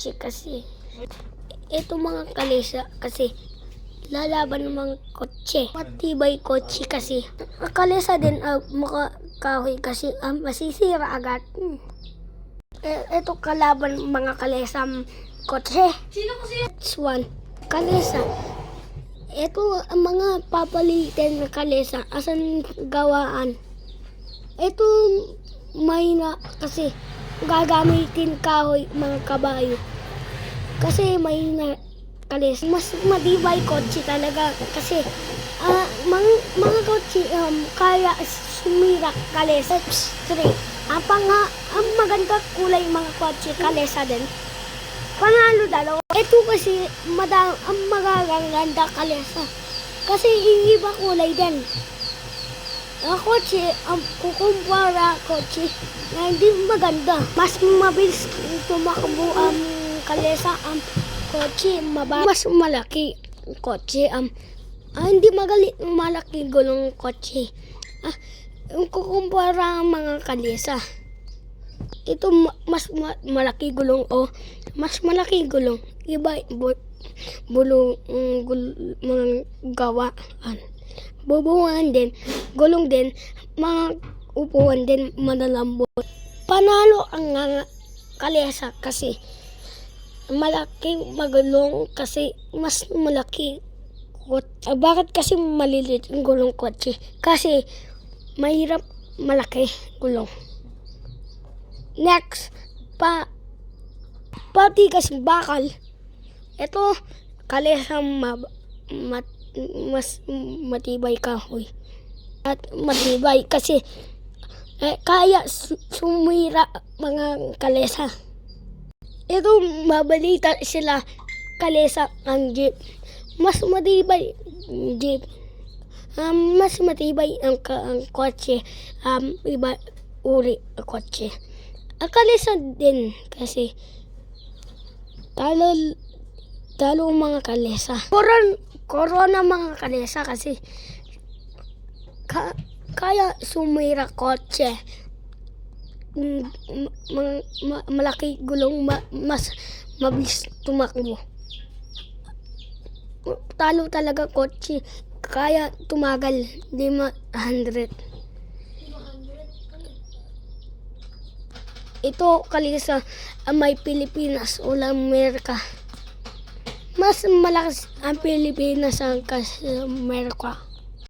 kotse kasi. Ito mga kalesa kasi lalaban ng mga kotse. Matibay kotse kasi. Kalesa din mga kahoy kasi masisira agad. Ito kalaban mga kalesa kotse. Sino kasi? Swan. Kalesa. Ito ang mga papalitin na kalesa. Asan gawaan? Ito may na kasi gagamitin kahoy mga kabayo. Kasi may na kalesa. Mas matibay kotse talaga kasi mga kotse kaya sumira kalesa straight. Ang maganda kulay mga kotse kalesa din. Panalo dalawa. Ito kasi ang magaganda kalesa. Kasi iba kulay din. Ang kotse, kukumpara kotse na hindi maganda. Mas mabilis tumakbo ang kalesa ang kotse. Mas malaki kotse. Hindi malaki gulong kotse. Kukumpara ang mga kalesa. Ito mas malaki gulong mas malaki gulong. Iba bulong mga gawaan. Bubuan din, gulong din, mga upuan din malalambot. Panalo ang kalesa kasi malaki magulong kasi mas malaki. Bakit kasi malilit ang gulong kotse? Kasi mahirap malaki gulong. Next, pati kasi bakal. Ito, kalesa mas matibay kahoy. At matibay kasi kaya sumira mga kalesa. Ito, mabalita sila kalesa ang jeep. Mas matibay jeep. Mas matibay ang kotse. Iba uri ang kotse. Ang kalesa din kasi talo mga kalesa. Corona mga kalesa kasi kaya sumira kotse. Malaki gulong mas mabilis tumakbo. Talo talaga kotse. Kaya tumagal 500. Ito kalesa may Pilipinas o Amerika. Mas malakas ang Pilipinas ang Amerika.